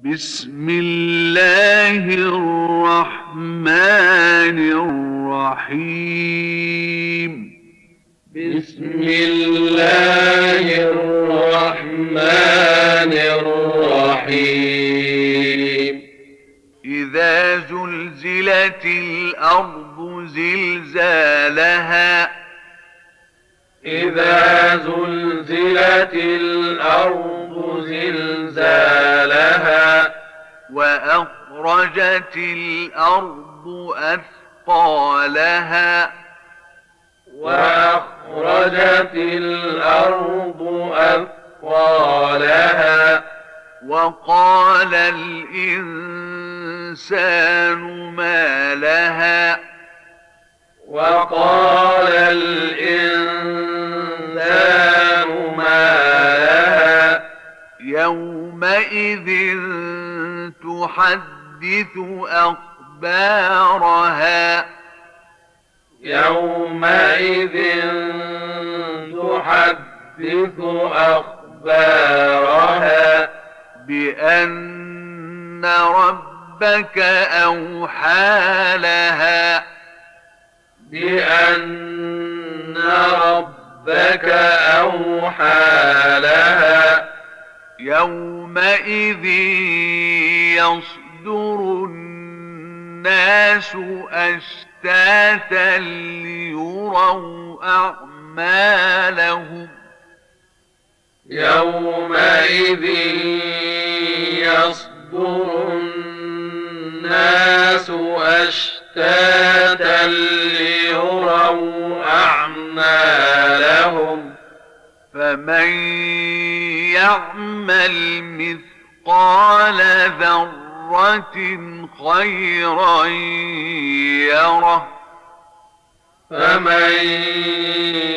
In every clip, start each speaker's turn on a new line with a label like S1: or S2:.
S1: بسم الله الرحمن الرحيم.
S2: بسم الله الرحمن الرحيم.
S1: إذا زلزلت الأرض زلزالها
S2: إذا زلزلت الأرض زلزالها
S1: وأخرجت الأرض أثقالها
S2: وأخرجت الأرض أثقالها
S1: وقال الإنسان ما لها
S2: وقال الإنسان ما لها
S1: يومئذ تحدث أخبارها
S2: يومئذ تحدث أخبارها
S1: بأن ربك أوحى لها
S2: بأن ربك أوحى لها
S1: يومئذ يصدر الناس أشتاتا ليروا أعمالهم
S2: يومئذ يصدر الناس أشتاتا ليروا أعمالهم
S1: فمن يعمل مثقال ذرة خيرا يره
S2: فمن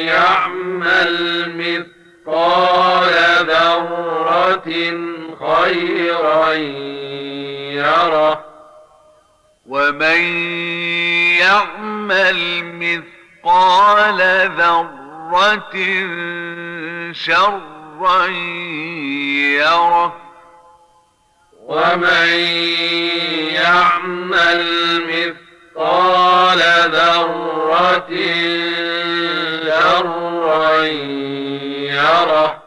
S2: يعمل مثقال ذرة خيرا يره
S1: ومن يعمل مثقال ذرة شرا يره
S2: ومن يعمل مثقال ذرة شرا يره